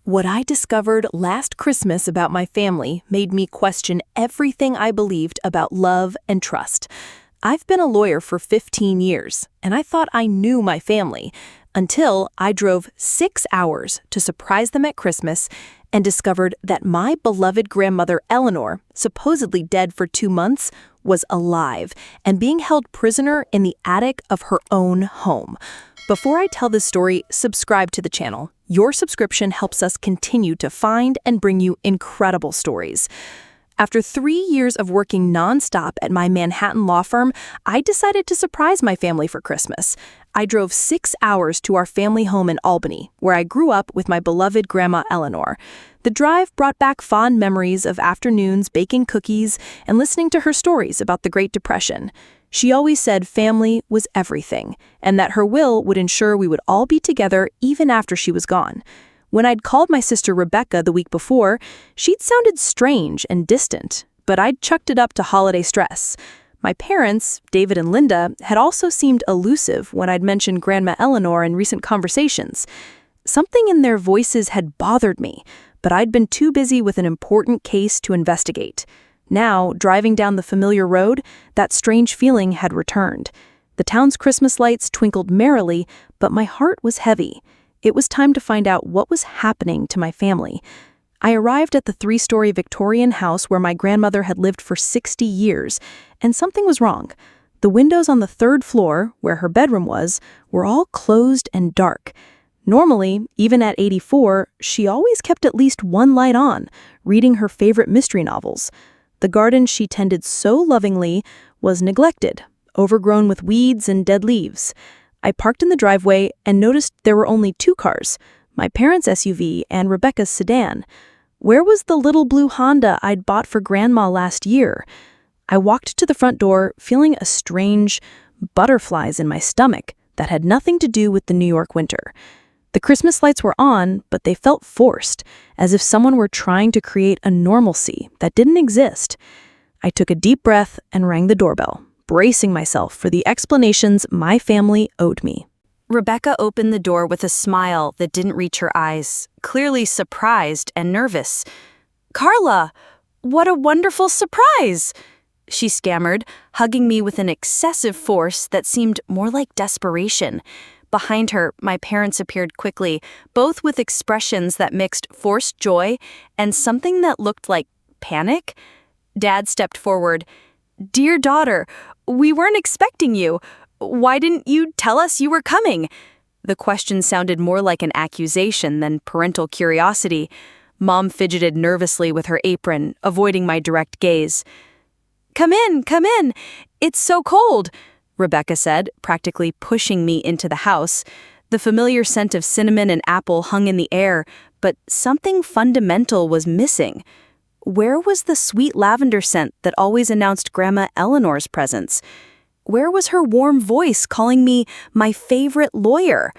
What I discovered last Christmas about my family made me question everything I believed about love and trust. I've been a lawyer for 15 years, and I thought I knew my family until I drove 6 hours to surprise them at Christmas and discovered that my beloved grandmother Eleanor, supposedly dead for 2 months, was alive and being held prisoner in the attic of her own home. Before I tell this story, subscribe to the channel. Your subscription helps us continue to find and bring you incredible stories. After 3 years of working nonstop at my Manhattan law firm, I decided to surprise my family for Christmas. I drove 6 hours to our family home in Albany, where I grew up with my beloved Grandma Eleanor. The drive brought back fond memories of afternoons baking cookies and listening to her stories about the Great Depression. She always said family was everything, and that her will would ensure we would all be together even after she was gone. When I'd called my sister Rebecca the week before, she'd sounded strange and distant, but I'd chucked it up to holiday stress. My parents, David and Linda, had also seemed elusive when I'd mentioned Grandma Eleanor in recent conversations. Something in their voices had bothered me, but I'd been too busy with an important case to investigate. Now, driving down the familiar road, that strange feeling had returned. The town's Christmas lights twinkled merrily, but my heart was heavy. It was time to find out what was happening to my family. I arrived at the 3-story Victorian house where my grandmother had lived for 60 years, and something was wrong. The windows on the 3rd floor, where her bedroom was, were all closed and dark. Normally, even at 84, she always kept at least one light on, reading her favorite mystery novels. The garden she tended so lovingly was neglected, overgrown with weeds and dead leaves. I parked in the driveway and noticed there were only 2 cars, my parents' SUV and Rebecca's sedan. Where was the little blue Honda I'd bought for Grandma last year? I walked to the front door, feeling a strange butterflies in my stomach that had nothing to do with the New York winter. The Christmas lights were on, but they felt forced, as if someone were trying to create a normalcy that didn't exist. I took a deep breath and rang the doorbell, bracing myself for the explanations my family owed me. Rebecca opened the door with a smile that didn't reach her eyes, clearly surprised and nervous. "Carla, what a wonderful surprise!" she stammered, hugging me with an excessive force that seemed more like desperation. Behind her, my parents appeared quickly, both with expressions that mixed forced joy and something that looked like panic. Dad stepped forward. "Dear daughter, we weren't expecting you. Why didn't you tell us you were coming?" The question sounded more like an accusation than parental curiosity. Mom fidgeted nervously with her apron, avoiding my direct gaze. Come in. It's so cold," Rebecca said, practically pushing me into the house. The familiar scent of cinnamon and apple hung in the air, but something fundamental was missing. Where was the sweet lavender scent that always announced Grandma Eleanor's presence? Where was her warm voice calling me my favorite lawyer?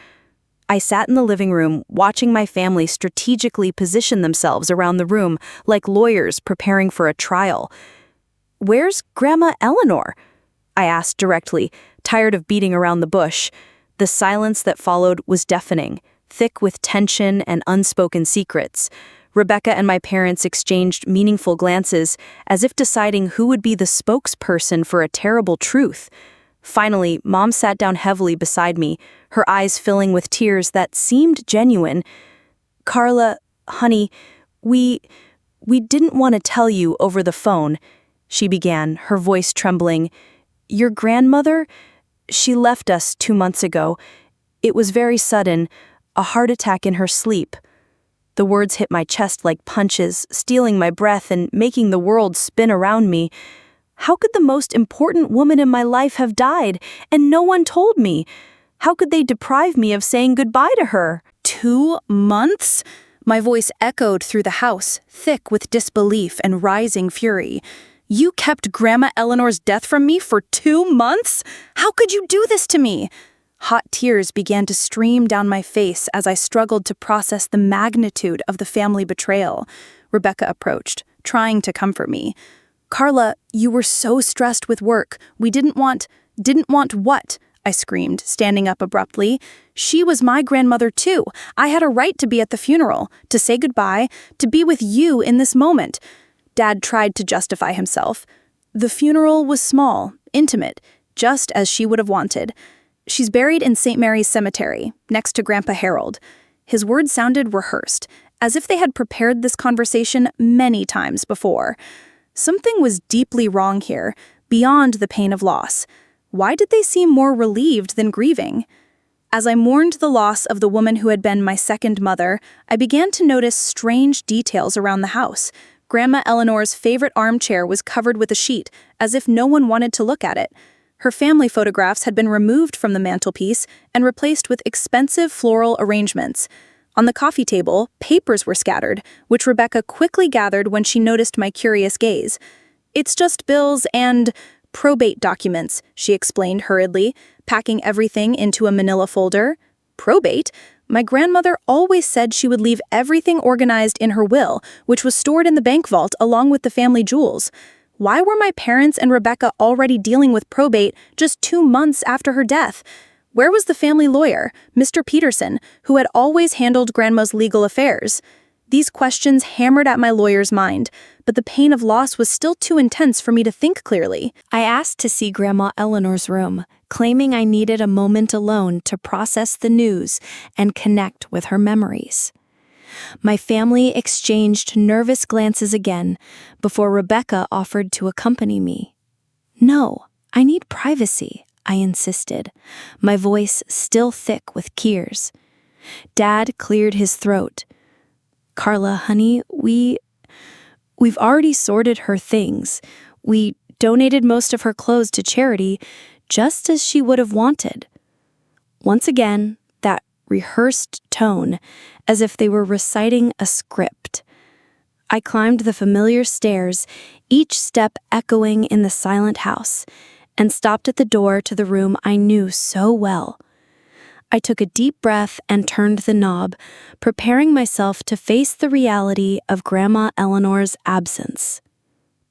I sat in the living room, watching my family strategically position themselves around the room like lawyers preparing for a trial. "Where's Grandma Eleanor?" I asked directly, tired of beating around the bush. The silence that followed was deafening, thick with tension and unspoken secrets. Rebecca and my parents exchanged meaningful glances, as if deciding who would be the spokesperson for a terrible truth. Finally, Mom sat down heavily beside me, her eyes filling with tears that seemed genuine. "Carla, honey, we didn't want to tell you over the phone," she began, her voice trembling. "Your grandmother? She left us 2 months ago. It was very sudden, a heart attack in her sleep." The words hit my chest like punches, stealing my breath and making the world spin around me. How could the most important woman in my life have died, and no one told me? How could they deprive me of saying goodbye to her? 2 months? My voice echoed through the house, thick with disbelief and rising fury. "You kept Grandma Eleanor's death from me for 2 months? How could you do this to me?" Hot tears began to stream down my face as I struggled to process the magnitude of the family betrayal. Rebecca approached, trying to comfort me. "Carla, you were so stressed with work. We didn't want what?" I screamed, standing up abruptly. She was my grandmother too. I had a right to be at the funeral, to say goodbye, to be with you in this moment. Dad tried to justify himself. The funeral was small, intimate, just as she would have wanted. She's buried in St. Mary's Cemetery, next to Grandpa Harold. His words sounded rehearsed, as if they had prepared this conversation many times before. Something was deeply wrong here, beyond the pain of loss. Why did they seem more relieved than grieving? As I mourned the loss of the woman who had been my second mother, I began to notice strange details around the house. Grandma Eleanor's favorite armchair was covered with a sheet, as if no one wanted to look at it. Her family photographs had been removed from the mantelpiece and replaced with expensive floral arrangements. On the coffee table, papers were scattered, which Rebecca quickly gathered when she noticed my curious gaze. "It's just bills and probate documents," she explained hurriedly, packing everything into a manila folder. Probate? My grandmother always said she would leave everything organized in her will, which was stored in the bank vault along with the family jewels. Why were my parents and Rebecca already dealing with probate just 2 months after her death? Where was the family lawyer, Mr. Peterson, who had always handled Grandma's legal affairs? These questions hammered at my lawyer's mind, but the pain of loss was still too intense for me to think clearly. I asked to see Grandma Eleanor's room, claiming I needed a moment alone to process the news and connect with her memories. My family exchanged nervous glances again before Rebecca offered to accompany me. "No, I need privacy," I insisted, my voice still thick with tears. Dad cleared his throat. "Carla, honey, we've already sorted her things. We donated most of her clothes to charity, just as she would have wanted." Once again, that rehearsed tone, as if they were reciting a script. I climbed the familiar stairs, each step echoing in the silent house, and stopped at the door to the room I knew so well. I took a deep breath and turned the knob, preparing myself to face the reality of Grandma Eleanor's absence.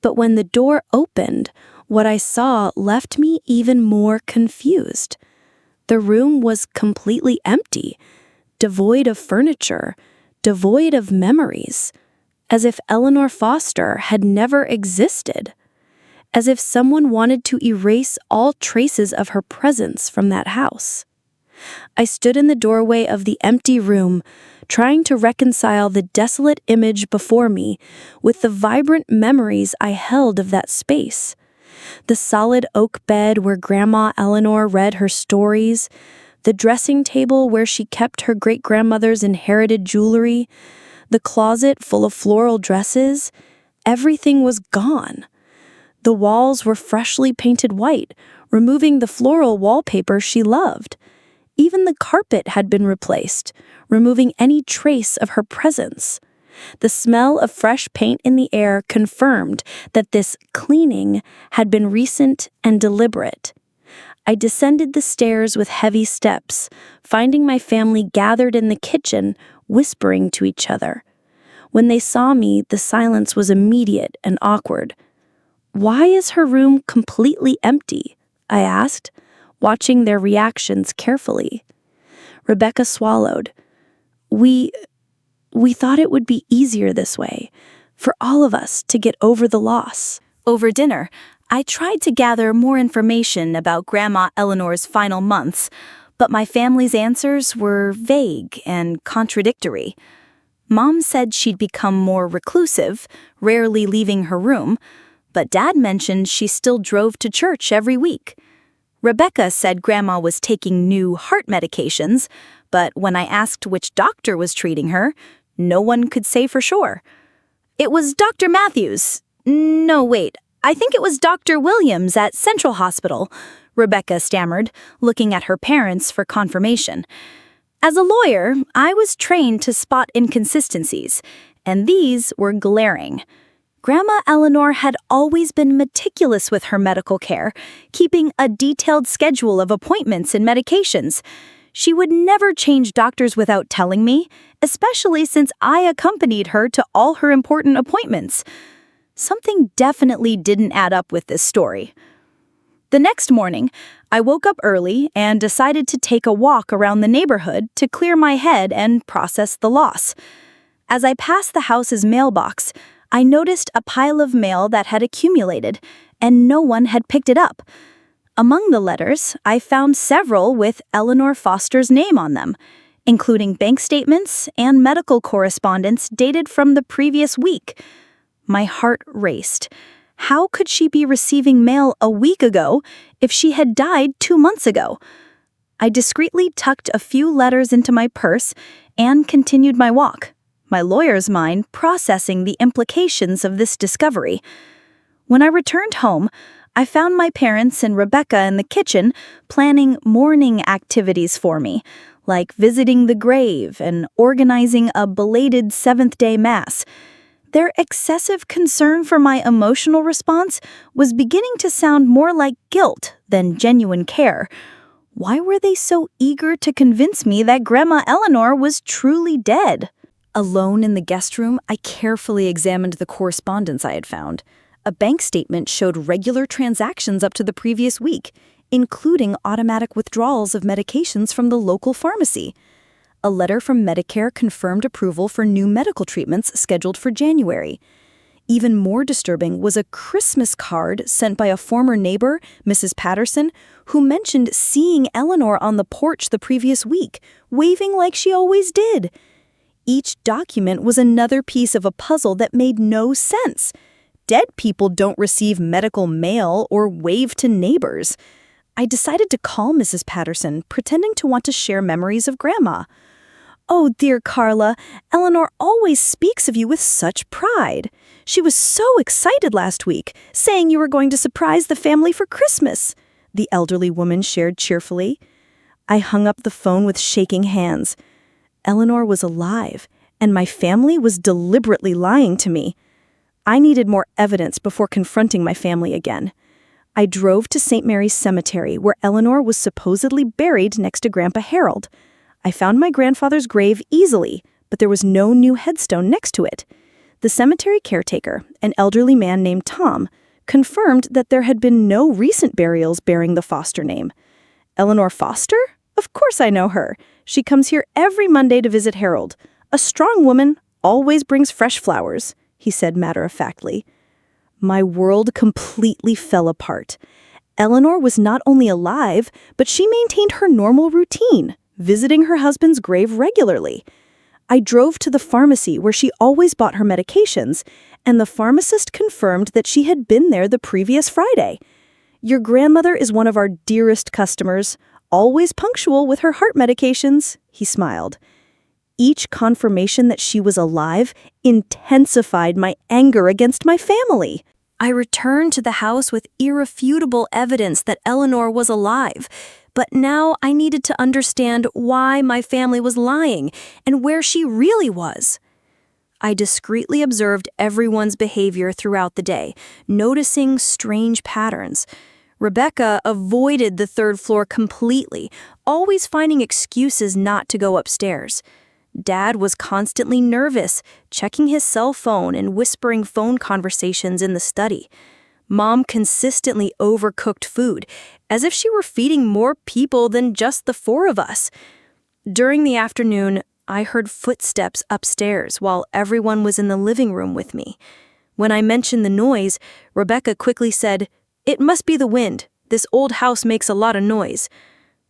But when the door opened, what I saw left me even more confused. The room was completely empty, devoid of furniture, devoid of memories, as if Eleanor Foster had never existed, as if someone wanted to erase all traces of her presence from that house. I stood in the doorway of the empty room, trying to reconcile the desolate image before me with the vibrant memories I held of that space. The solid oak bed where Grandma Eleanor read her stories, the dressing table where she kept her great-grandmother's inherited jewelry, the closet full of floral dresses, everything was gone. The walls were freshly painted white, removing the floral wallpaper she loved. Even the carpet had been replaced, removing any trace of her presence. The smell of fresh paint in the air confirmed that this cleaning had been recent and deliberate. I descended the stairs with heavy steps, finding my family gathered in the kitchen, whispering to each other. When they saw me, the silence was immediate and awkward. "Why is her room completely empty?" I asked, watching their reactions carefully. Rebecca swallowed. We thought it would be easier this way, for all of us to get over the loss." Over dinner, I tried to gather more information about Grandma Eleanor's final months, but my family's answers were vague and contradictory. Mom said she'd become more reclusive, rarely leaving her room, but Dad mentioned she still drove to church every week. Rebecca said Grandma was taking new heart medications, but when I asked which doctor was treating her, no one could say for sure. "It was Dr. Matthews. No, wait, I think it was Dr. Williams at Central Hospital," Rebecca stammered, looking at her parents for confirmation. As a lawyer, I was trained to spot inconsistencies, and these were glaring. Grandma Eleanor had always been meticulous with her medical care, keeping a detailed schedule of appointments and medications. She would never change doctors without telling me, especially since I accompanied her to all her important appointments. Something definitely didn't add up with this story. The next morning, I woke up early and decided to take a walk around the neighborhood to clear my head and process the loss. As I passed the house's mailbox, I noticed a pile of mail that had accumulated, and no one had picked it up. Among the letters, I found several with Eleanor Foster's name on them, including bank statements and medical correspondence dated from the previous week. My heart raced. How could she be receiving mail a week ago if she had died 2 months ago? I discreetly tucked a few letters into my purse and continued my walk, my lawyer's mind processing the implications of this discovery. When I returned home, I found my parents and Rebecca in the kitchen planning morning activities for me, like visiting the grave and organizing a belated seventh-day mass. Their excessive concern for my emotional response was beginning to sound more like guilt than genuine care. Why were they so eager to convince me that Grandma Eleanor was truly dead? Alone in the guest room, I carefully examined the correspondence I had found. A bank statement showed regular transactions up to the previous week, including automatic withdrawals of medications from the local pharmacy. A letter from Medicare confirmed approval for new medical treatments scheduled for January. Even more disturbing was a Christmas card sent by a former neighbor, Mrs. Patterson, who mentioned seeing Eleanor on the porch the previous week, waving like she always did. Each document was another piece of a puzzle that made no sense. Dead people don't receive medical mail or wave to neighbors. I decided to call Mrs. Patterson, pretending to want to share memories of Grandma. "Oh, dear Carla, Eleanor always speaks of you with such pride. She was so excited last week, saying you were going to surprise the family for Christmas," the elderly woman shared cheerfully. I hung up the phone with shaking hands. Eleanor was alive, and my family was deliberately lying to me. I needed more evidence before confronting my family again. I drove to St. Mary's Cemetery, where Eleanor was supposedly buried next to Grandpa Harold. I found my grandfather's grave easily, but there was no new headstone next to it. The cemetery caretaker, an elderly man named Tom, confirmed that there had been no recent burials bearing the Foster name. "Eleanor Foster? Of course I know her. She comes here every Monday to visit Harold. A strong woman, always brings fresh flowers," he said matter-of-factly. My world completely fell apart. Eleanor was not only alive, but she maintained her normal routine, visiting her husband's grave regularly. I drove to the pharmacy where she always bought her medications, and the pharmacist confirmed that she had been there the previous Friday. "Your grandmother is one of our dearest customers, always punctual with her heart medications," he smiled. Each confirmation that she was alive intensified my anger against my family. I returned to the house with irrefutable evidence that Eleanor was alive, but now I needed to understand why my family was lying and where she really was. I discreetly observed everyone's behavior throughout the day, noticing strange patterns. Rebecca avoided the third floor completely, always finding excuses not to go upstairs. Dad was constantly nervous, checking his cell phone and whispering phone conversations in the study. Mom consistently overcooked food, as if she were feeding more people than just the 4 of us. During the afternoon, I heard footsteps upstairs while everyone was in the living room with me. When I mentioned the noise, Rebecca quickly said, "It must be the wind. This old house makes a lot of noise."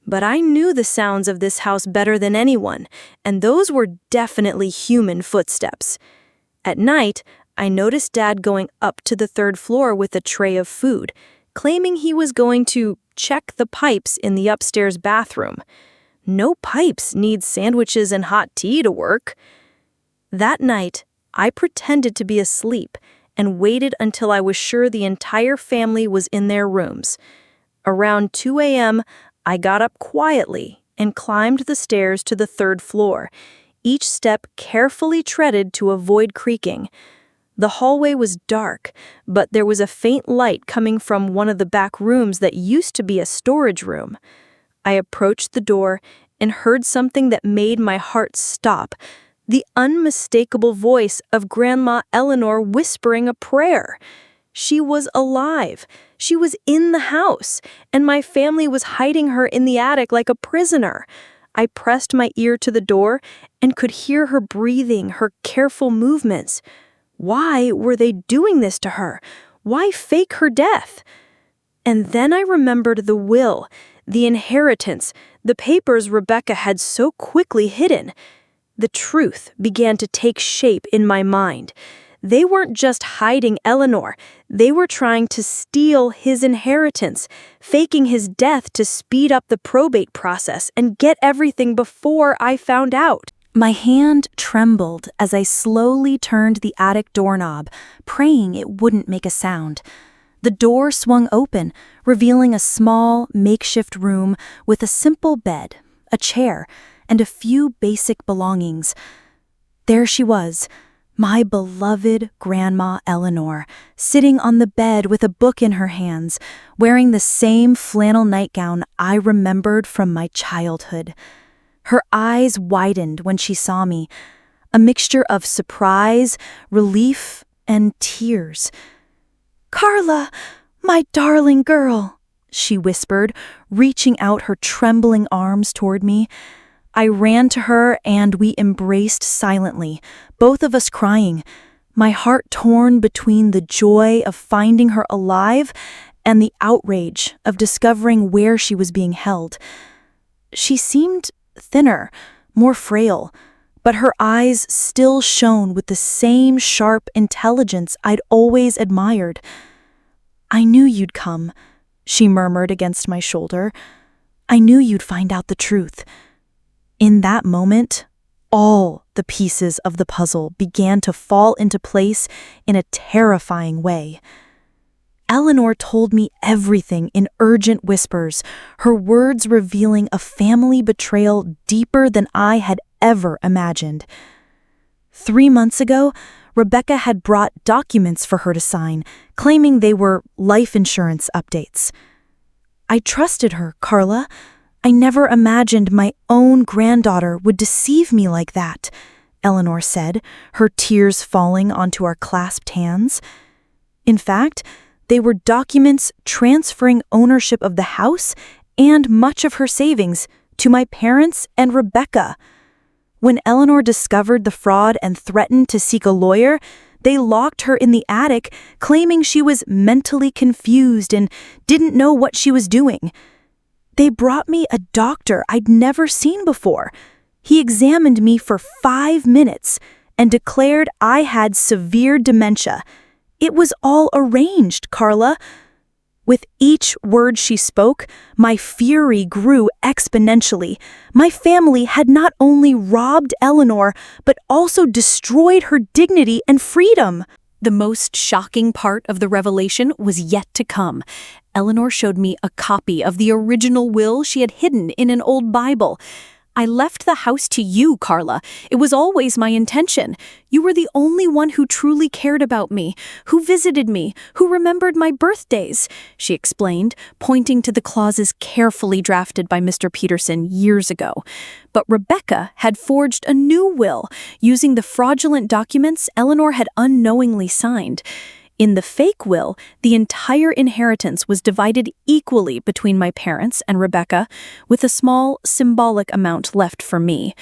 But I knew the sounds of this house better than anyone, and those were definitely human footsteps. At night, I noticed Dad going up to the 3rd floor with a tray of food, claiming he was going to check the pipes in the upstairs bathroom. No pipes need sandwiches and hot tea to work. That night, I pretended to be asleep and waited until I was sure the entire family was in their rooms. Around 2 a.m., I got up quietly and climbed the stairs to the 3rd floor, each step carefully treaded to avoid creaking. The hallway was dark, but there was a faint light coming from one of the back rooms that used to be a storage room. I approached the door and heard something that made my heart stop, the unmistakable voice of Grandma Eleanor whispering a prayer. She was alive. She was in the house, and my family was hiding her in the attic like a prisoner. I pressed my ear to the door and could hear her breathing, her careful movements. Why were they doing this to her? Why fake her death? And then I remembered the will, the inheritance, the papers Rebecca had so quickly hidden. The truth began to take shape in my mind. They weren't just hiding Eleanor. They were trying to steal his inheritance, faking his death to speed up the probate process and get everything before I found out. My hand trembled as I slowly turned the attic doorknob, praying it wouldn't make a sound. The door swung open, revealing a small, makeshift room with a simple bed, a chair, and a few basic belongings. There she was, my beloved Grandma Eleanor, sitting on the bed with a book in her hands, wearing the same flannel nightgown I remembered from my childhood. Her eyes widened when she saw me, a mixture of surprise, relief, and tears. "Carla, my darling girl," she whispered, reaching out her trembling arms toward me. I ran to her and we embraced silently, both of us crying, my heart torn between the joy of finding her alive and the outrage of discovering where she was being held. She seemed thinner, more frail, but her eyes still shone with the same sharp intelligence I'd always admired. "I knew you'd come," she murmured against my shoulder. "I knew you'd find out the truth." In that moment, all the pieces of the puzzle began to fall into place in a terrifying way. Eleanor told me everything in urgent whispers, her words revealing a family betrayal deeper than I had ever imagined. 3 months ago, Rebecca had brought documents for her to sign, claiming they were life insurance updates. "I trusted her, Carla. I never imagined my own granddaughter would deceive me like that," Eleanor said, her tears falling onto our clasped hands. In fact, they were documents transferring ownership of the house and much of her savings to my parents and Rebecca. When Eleanor discovered the fraud and threatened to seek a lawyer, they locked her in the attic, claiming she was mentally confused and didn't know what she was doing. They brought me a doctor I'd never seen before. He examined me for 5 minutes and declared I had severe dementia. It was all arranged, Carla. With each word she spoke, my fury grew exponentially. My family had not only robbed Eleanor, but also destroyed her dignity and freedom. The most shocking part of the revelation was yet to come. Eleanor showed me a copy of the original will she had hidden in an old Bible. "I left the house to you, Carla. It was always my intention. You were the only one who truly cared about me, who visited me, who remembered my birthdays," she explained, pointing to the clauses carefully drafted by Mr. Peterson years ago. But Rebecca had forged a new will, using the fraudulent documents Eleanor had unknowingly signed. In the fake will, the entire inheritance was divided equally between my parents and Rebecca, with a small, symbolic amount left for me.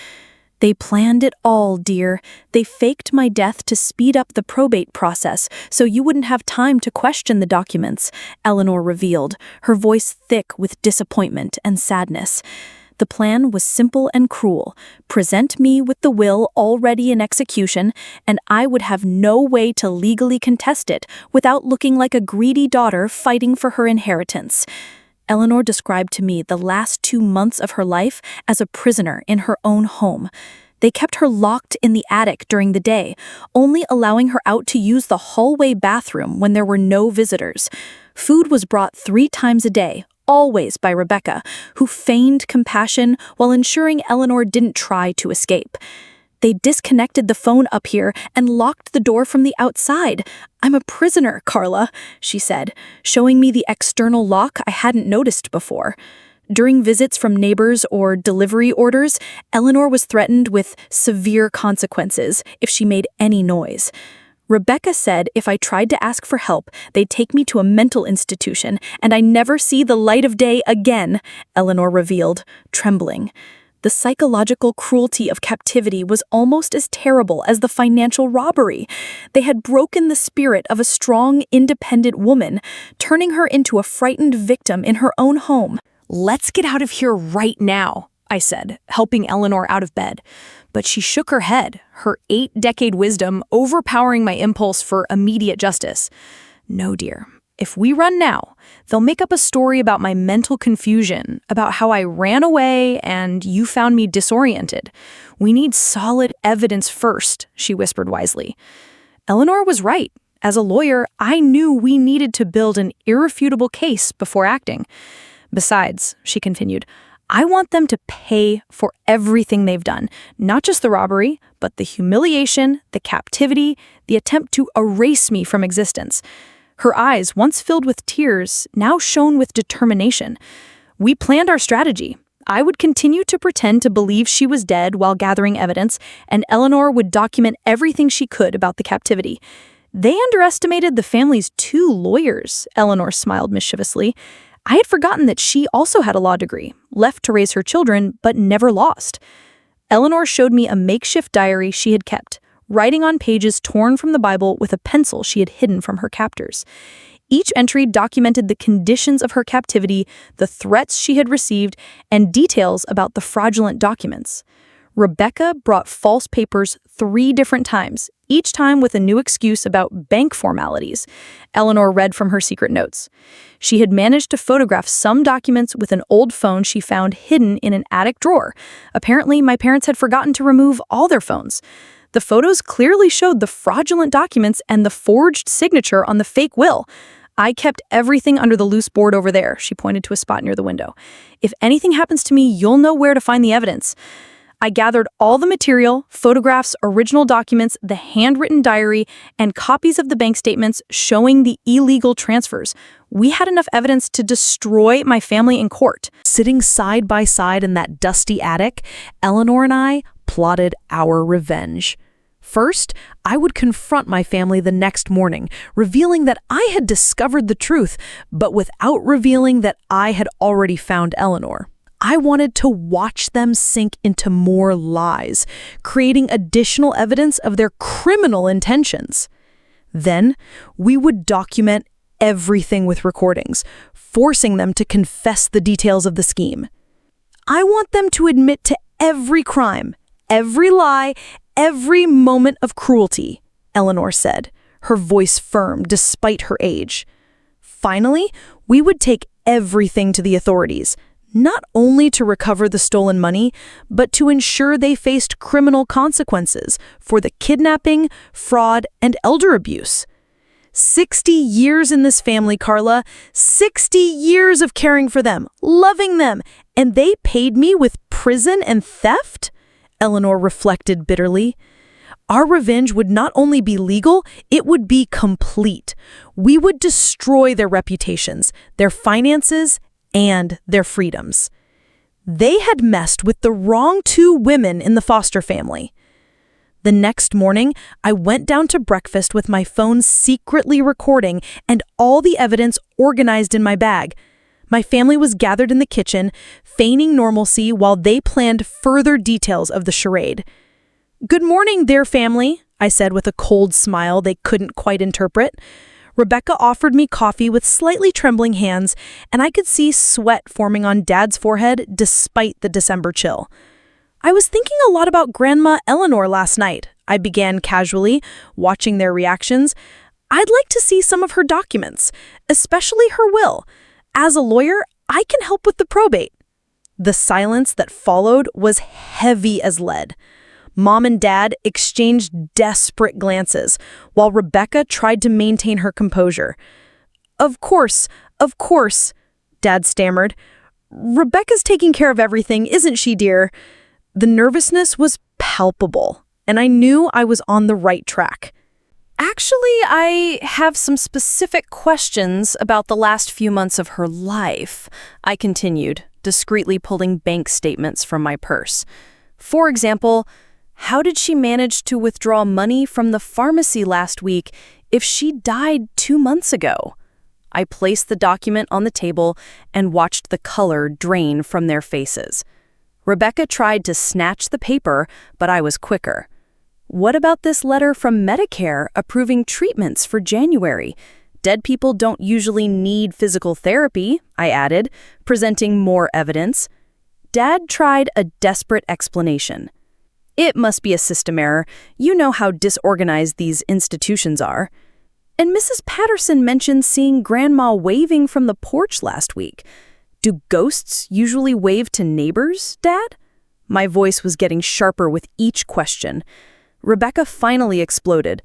"They planned it all, dear. They faked my death to speed up the probate process so you wouldn't have time to question the documents," Eleanor revealed, her voice thick with disappointment and sadness. The plan was simple and cruel. Present me with the will already in execution, and I would have no way to legally contest it without looking like a greedy daughter fighting for her inheritance. Eleanor described to me the last 2 months of her life as a prisoner in her own home. They kept her locked in the attic during the day, only allowing her out to use the hallway bathroom when there were no visitors. Food was brought 3 times a day, always by Rebecca, who feigned compassion while ensuring Eleanor didn't try to escape. "They disconnected the phone up here and locked the door from the outside. I'm a prisoner, Carla," she said, showing me the external lock I hadn't noticed before. During visits from neighbors or delivery orders, Eleanor was threatened with severe consequences if she made any noise. Rebecca said if I tried to ask for help, they'd take me to a mental institution, and I never see the light of day again, Eleanor revealed, trembling. The psychological cruelty of captivity was almost as terrible as the financial robbery. They had broken the spirit of a strong, independent woman, turning her into a frightened victim in her own home. "Let's get out of here right now," I said, helping Eleanor out of bed. But she shook her head, her 8-decade wisdom overpowering my impulse for immediate justice. "No, dear. If we run now, they'll make up a story about my mental confusion, about how I ran away and you found me disoriented. We need solid evidence first," she whispered wisely. Eleanor was right. As a lawyer, I knew we needed to build an irrefutable case before acting. "Besides," she continued, "I want them to pay for everything they've done, not just the robbery, but the humiliation, the captivity, the attempt to erase me from existence." Her eyes, once filled with tears, now shone with determination. We planned our strategy. I would continue to pretend to believe she was dead while gathering evidence, and Eleanor would document everything she could about the captivity. "They underestimated the family's 2 lawyers," Eleanor smiled mischievously. I had forgotten that she also had a law degree, left to raise her children, but never lost. Eleanor showed me a makeshift diary she had kept, writing on pages torn from the Bible with a pencil she had hidden from her captors. Each entry documented the conditions of her captivity, the threats she had received, and details about the fraudulent documents. Rebecca brought false papers 3 different times, each time with a new excuse about bank formalities. Eleanor read from her secret notes. She had managed to photograph some documents with an old phone she found hidden in an attic drawer. Apparently, my parents had forgotten to remove all their phones. The photos clearly showed the fraudulent documents and the forged signature on the fake will. "I kept everything under the loose board over there," she pointed to a spot near the window. "If anything happens to me, you'll know where to find the evidence." I gathered all the material, photographs, original documents, the handwritten diary, and copies of the bank statements showing the illegal transfers. We had enough evidence to destroy my family in court. Sitting side by side in that dusty attic, Eleanor and I plotted our revenge. First, I would confront my family the next morning, revealing that I had discovered the truth, but without revealing that I had already found Eleanor. I wanted to watch them sink into more lies, creating additional evidence of their criminal intentions. Then, we would document everything with recordings, forcing them to confess the details of the scheme. I want them to admit to every crime, every lie, every moment of cruelty, Eleanor said, her voice firm despite her age. Finally, we would take everything to the authorities, not only to recover the stolen money, but to ensure they faced criminal consequences for the kidnapping, fraud, and elder abuse. 60 years in this family, Carla. 60 years of caring for them, loving them, and they paid me with prison and theft? Eleanor reflected bitterly. Our revenge would not only be legal, it would be complete. We would destroy their reputations, their finances, and their freedoms. They had messed with the wrong 2 women in the foster family. The next morning, I went down to breakfast with my phone secretly recording and all the evidence organized in my bag. My family was gathered in the kitchen, feigning normalcy while they planned further details of the charade. "Good morning, dear family," I said with a cold smile they couldn't quite interpret. Rebecca offered me coffee with slightly trembling hands, and I could see sweat forming on Dad's forehead despite the December chill. "I was thinking a lot about Grandma Eleanor last night," I began casually, watching their reactions. "I'd like to see some of her documents, especially her will. As a lawyer, I can help with the probate." The silence that followed was heavy as lead. Mom and Dad exchanged desperate glances, while Rebecca tried to maintain her composure. Of course, Dad stammered. "Rebecca's taking care of everything, isn't she, dear?" The nervousness was palpable, and I knew I was on the right track. "Actually, I have some specific questions about the last few months of her life," I continued, discreetly pulling bank statements from my purse. "For example, How did she manage to withdraw money from the pharmacy last week if she died 2 months ago? I placed the document on the table and watched the color drain from their faces. Rebecca tried to snatch the paper, but I was quicker. What about this letter from Medicare approving treatments for January? Dead people don't usually need physical therapy, I added, presenting more evidence. Dad tried a desperate explanation. It must be a system error. You know how disorganized these institutions are. And Mrs. Patterson mentioned seeing Grandma waving from the porch last week. Do ghosts usually wave to neighbors, Dad? My voice was getting sharper with each question. Rebecca finally exploded.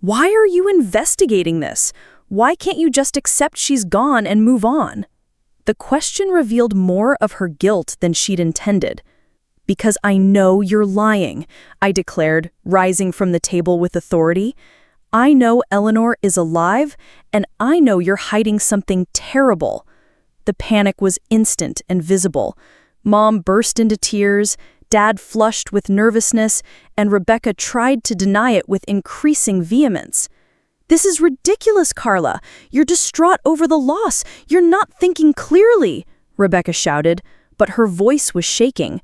Why are you investigating this? Why can't you just accept she's gone and move on? The question revealed more of her guilt than she'd intended. Because I know you're lying, I declared, rising from the table with authority. I know Eleanor is alive, and I know you're hiding something terrible. The panic was instant and visible. Mom burst into tears, Dad flushed with nervousness, and Rebecca tried to deny it with increasing vehemence. This is ridiculous, Carla. You're distraught over the loss. You're not thinking clearly, Rebecca shouted, but her voice was shaking.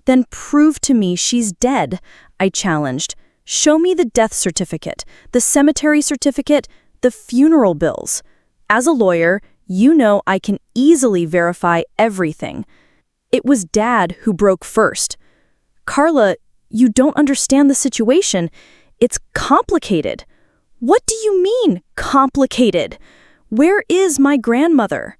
Then prove to me she's dead, I challenged. Show me the death certificate, the cemetery certificate, the funeral bills. As a lawyer, you know I can easily verify everything. It was Dad who broke first. Carla, you don't understand the situation. It's complicated. What do you mean, complicated? Where is my grandmother?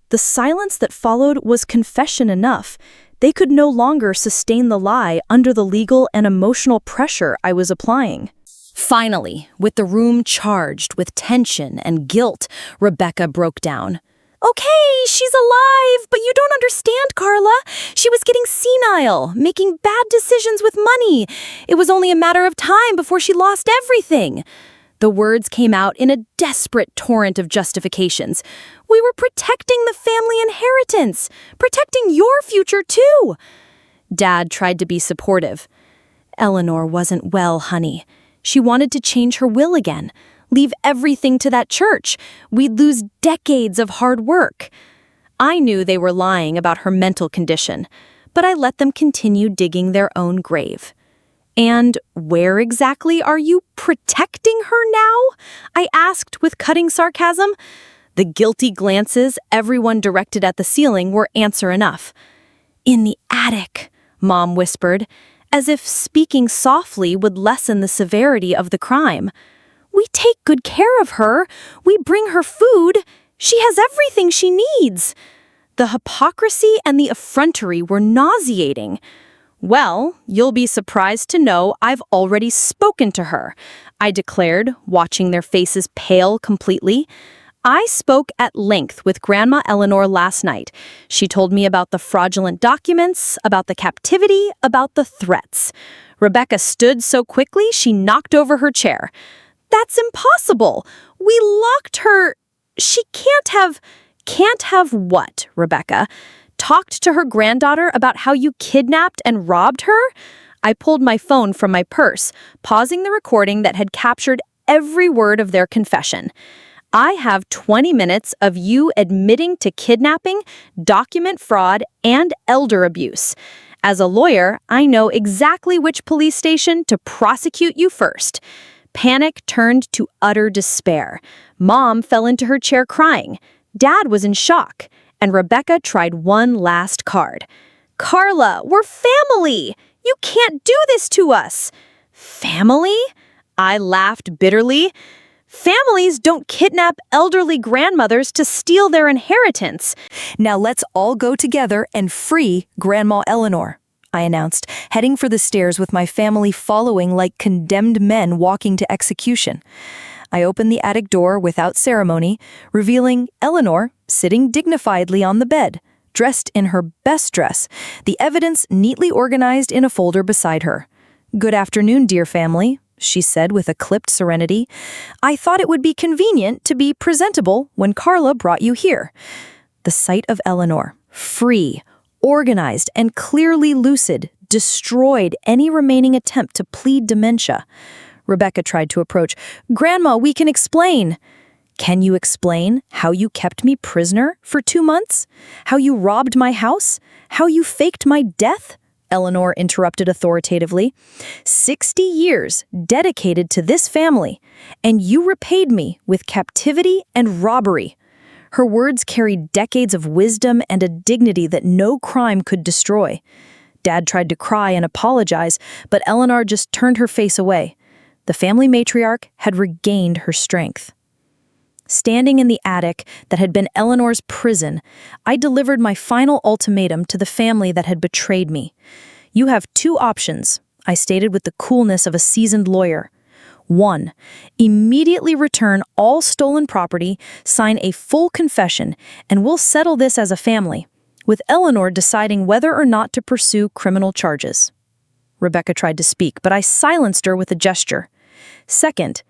The silence that followed was confession enough. They could no longer sustain the lie under the legal and emotional pressure I was applying. Finally, with the room charged with tension and guilt, Rebecca broke down. Okay, she's alive, but you don't understand, Carla. She was getting senile, making bad decisions with money. It was only a matter of time before she lost everything. The words came out in a desperate torrent of justifications. We were protecting the family inheritance, protecting your future too. Dad tried to be supportive. Eleanor wasn't well, honey. She wanted to change her will again, leave everything to that church. We'd lose decades of hard work. I knew they were lying about her mental condition, but I let them continue digging their own grave. And where exactly are you protecting her now? I asked with cutting sarcasm. The guilty glances everyone directed at the ceiling were answer enough. In the attic, Mom whispered, as if speaking softly would lessen the severity of the crime. We take good care of her. We bring her food. She has everything she needs. The hypocrisy and the effrontery were nauseating. Well, you'll be surprised to know I've already spoken to her, I declared, watching their faces pale completely. I spoke at length with Grandma Eleanor last night. She told me about the fraudulent documents, about the captivity, about the threats. Rebecca stood so quickly she knocked over her chair. That's impossible. We locked her. She can't have... Can't have what, Rebecca? Talked to her granddaughter about how you kidnapped and robbed her? I pulled my phone from my purse, pausing the recording that had captured every word of their confession. I have 20 minutes of you admitting to kidnapping, document fraud, and elder abuse. As a lawyer, I know exactly which police station to prosecute you first. Panic turned to utter despair. Mom fell into her chair crying. Dad was in shock. And Rebecca tried one last card. Carla, we're family! You can't do this to us! Family? I laughed bitterly. Families don't kidnap elderly grandmothers to steal their inheritance. Now let's all go together and free Grandma Eleanor, I announced, heading for the stairs with my family following like condemned men walking to execution. I opened the attic door without ceremony, revealing Eleanor sitting dignifiedly on the bed, dressed in her best dress, the evidence neatly organized in a folder beside her. Good afternoon, dear family, she said with a clipped serenity. I thought it would be convenient to be presentable when Carla brought you here. The sight of Eleanor, free, organized, and clearly lucid, destroyed any remaining attempt to plead dementia. Rebecca tried to approach. "Grandma, we can explain." "Can you explain how you kept me prisoner for 2 months? How you robbed my house? How you faked my death?" Eleanor interrupted authoritatively. 60 years dedicated to this family, and you repaid me with captivity and robbery." Her words carried decades of wisdom and a dignity that no crime could destroy. Dad tried to cry and apologize, but Eleanor just turned her face away. The family matriarch had regained her strength. Standing in the attic that had been Eleanor's prison, I delivered my final ultimatum to the family that had betrayed me. "You have 2 options," I stated with the coolness of a seasoned lawyer. 1. Immediately return all stolen property, sign a full confession, and we'll settle this as a family, with Eleanor deciding whether or not to pursue criminal charges. Rebecca tried to speak, but I silenced her with a gesture. 2nd,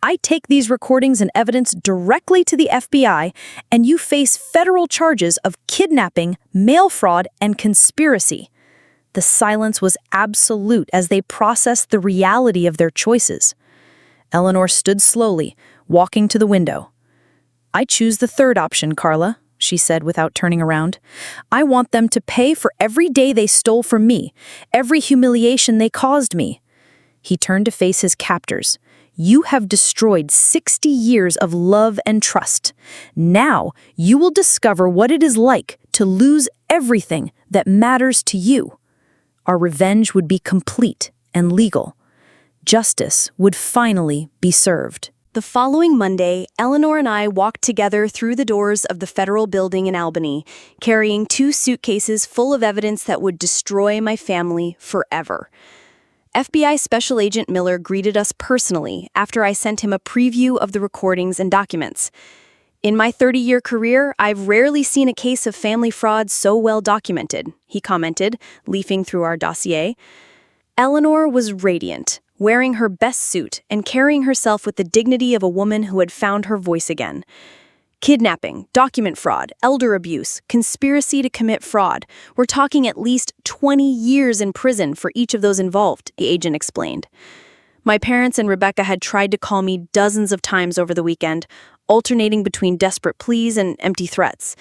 I take these recordings and evidence directly to the FBI, and you face federal charges of kidnapping, mail fraud, and conspiracy. The silence was absolute as they processed the reality of their choices. Eleanor stood slowly, walking to the window. "I choose the 3rd option, Carla," she said without turning around. "I want them to pay for every day they stole from me, every humiliation they caused me." He turned to face his captors. "You have destroyed 60 years of love and trust. Now you will discover what it is like to lose everything that matters to you." Our revenge would be complete and legal. Justice would finally be served. The following Monday, Eleanor and I walked together through the doors of the federal building in Albany, carrying 2 suitcases full of evidence that would destroy my family forever. FBI Special Agent Miller greeted us personally after I sent him a preview of the recordings and documents. "In my 30-year career, I've rarely seen a case of family fraud so well documented," he commented, leafing through our dossier. Eleanor was radiant, wearing her best suit and carrying herself with the dignity of a woman who had found her voice again. "Kidnapping, document fraud, elder abuse, conspiracy to commit fraud. We're talking at least 20 years in prison for each of those involved," the agent explained. My parents and Rebecca had tried to call me dozens of times over the weekend, alternating between desperate pleas and empty threats.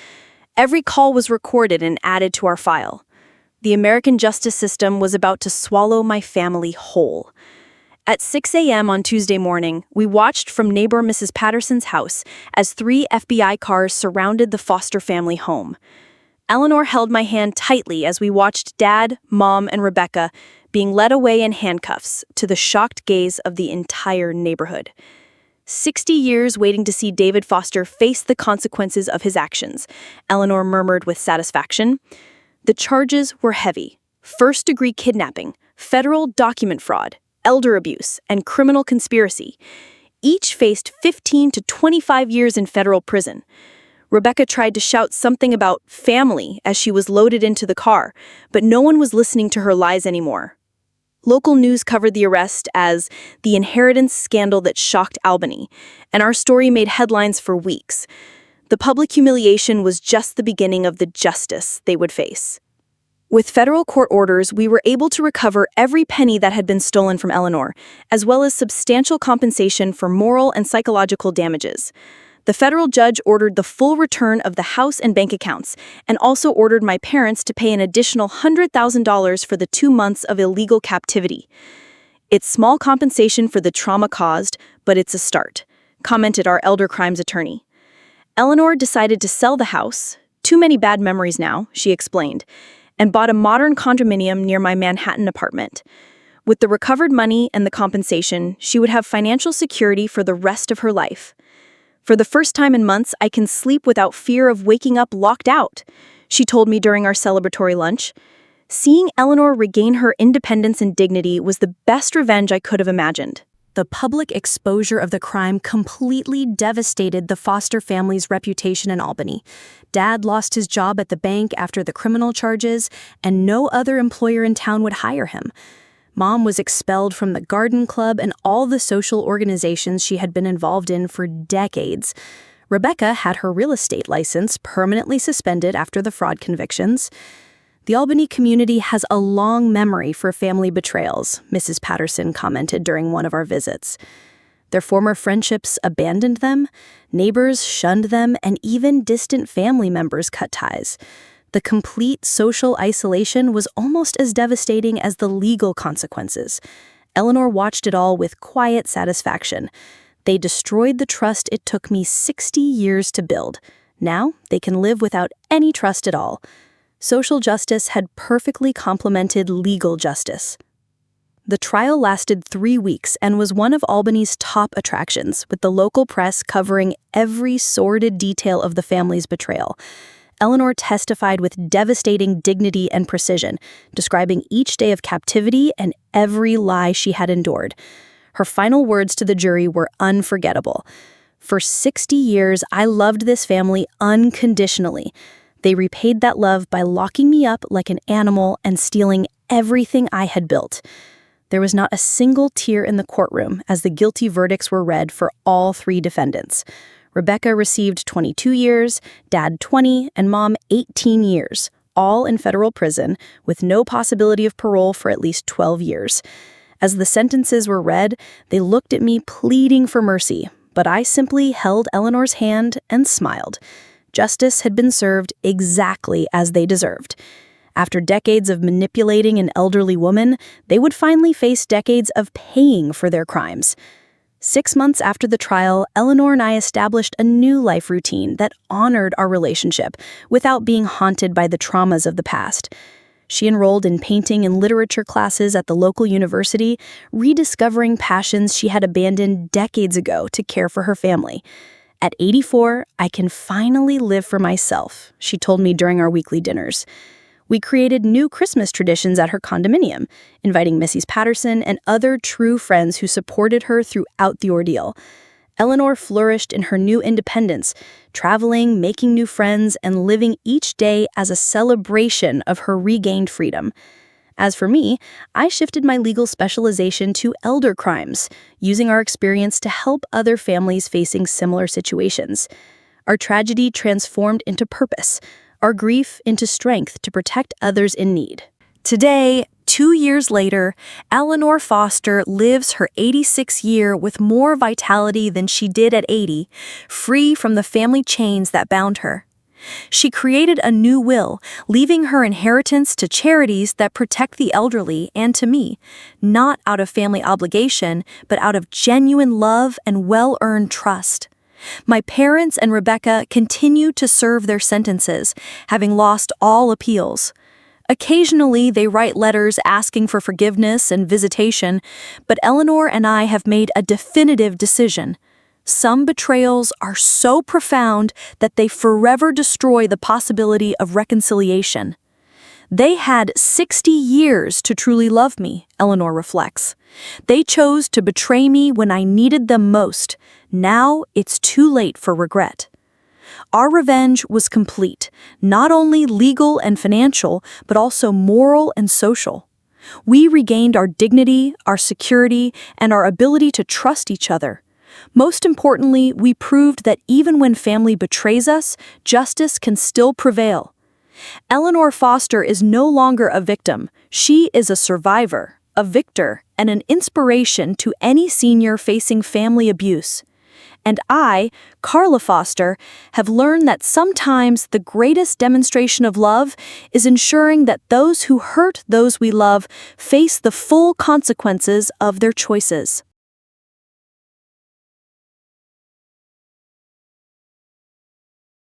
Every call was recorded and added to our file. The American justice system was about to swallow my family whole. At 6 a.m. on Tuesday morning, we watched from neighbor Mrs. Patterson's house as 3 FBI cars surrounded the Foster family home. Eleanor held my hand tightly as we watched Dad, Mom, and Rebecca being led away in handcuffs to the shocked gaze of the entire neighborhood. 60 years waiting to see David Foster face the consequences of his actions, Eleanor murmured with satisfaction. The charges were heavy: first-degree kidnapping, federal document fraud, elder abuse, and criminal conspiracy. Each faced 15 to 25 years in federal prison. Rebecca tried to shout something about family as she was loaded into the car, but no one was listening to her lies anymore. Local news covered the arrest as the inheritance scandal that shocked Albany, and our story made headlines for weeks. The public humiliation was just the beginning of the justice they would face. With federal court orders, we were able to recover every penny that had been stolen from Eleanor, as well as substantial compensation for moral and psychological damages. The federal judge ordered the full return of the house and bank accounts, and also ordered my parents to pay an additional $100,000 for the 2 months of illegal captivity. "It's small compensation for the trauma caused, but it's a start," commented our elder crimes attorney. Eleanor decided to sell the house, "Too many bad memories now," she explained, and bought a modern condominium near my Manhattan apartment. With the recovered money and the compensation, she would have financial security for the rest of her life. "For the first time in months, I can sleep without fear of waking up locked out," she told me during our celebratory lunch. Seeing Eleanor regain her independence and dignity was the best revenge I could have imagined. The public exposure of the crime completely devastated the Foster family's reputation in Albany. Dad lost his job at the bank after the criminal charges, and no other employer in town would hire him. Mom was expelled from the garden club and all the social organizations she had been involved in for decades. Rebecca had her real estate license permanently suspended after the fraud convictions. The Albany community has a long memory for family betrayals, Mrs. Patterson commented during one of our visits. Their former friendships abandoned them, neighbors shunned them, and even distant family members cut ties. The complete social isolation was almost as devastating as the legal consequences. Eleanor watched it all with quiet satisfaction. They destroyed the trust it took me 60 years to build. Now they can live without any trust at all. Social justice had perfectly complemented legal justice. The trial lasted 3 weeks and was one of Albany's top attractions, with the local press covering every sordid detail of the family's betrayal. Eleanor testified with devastating dignity and precision, describing each day of captivity and every lie she had endured. Her final words to the jury were unforgettable. "For 60 years, I loved this family unconditionally. They repaid that love by locking me up like an animal and stealing everything I had built." There was not a single tear in the courtroom as the guilty verdicts were read for all 3 defendants. Rebecca received 22 years, Dad 20, and Mom 18 years, all in federal prison, with no possibility of parole for at least 12 years. As the sentences were read, they looked at me pleading for mercy, but I simply held Eleanor's hand and smiled. Justice had been served exactly as they deserved. After decades of manipulating an elderly woman, they would finally face decades of paying for their crimes. 6 months after the trial, Eleanor and I established a new life routine that honored our relationship without being haunted by the traumas of the past. She enrolled in painting and literature classes at the local university, rediscovering passions she had abandoned decades ago to care for her family. "At 84, I can finally live for myself," she told me during our weekly dinners. We created new Christmas traditions at her condominium, inviting Mrs. Patterson and other true friends who supported her throughout the ordeal. Eleanor flourished in her new independence, traveling, making new friends, and living each day as a celebration of her regained freedom. As for me, I shifted my legal specialization to elder crimes, using our experience to help other families facing similar situations. Our tragedy transformed into purpose, our grief into strength to protect others in need. Today, 2 years later, Eleanor Foster lives her 86th year with more vitality than she did at 80, free from the family chains that bound her. She created a new will, leaving her inheritance to charities that protect the elderly and to me, not out of family obligation, but out of genuine love and well-earned trust. My parents and Rebecca continue to serve their sentences, having lost all appeals. Occasionally, they write letters asking for forgiveness and visitation, but Eleanor and I have made a definitive decision. Some betrayals are so profound that they forever destroy the possibility of reconciliation. They had 60 years to truly love me, Eleanor reflects. They chose to betray me when I needed them most. Now it's too late for regret. Our revenge was complete, not only legal and financial, but also moral and social. We regained our dignity, our security, and our ability to trust each other. Most importantly, we proved that even when family betrays us, justice can still prevail. Eleanor Foster is no longer a victim. She is a survivor, a victor, and an inspiration to any senior facing family abuse. And I, Carla Foster, have learned that sometimes the greatest demonstration of love is ensuring that those who hurt those we love face the full consequences of their choices.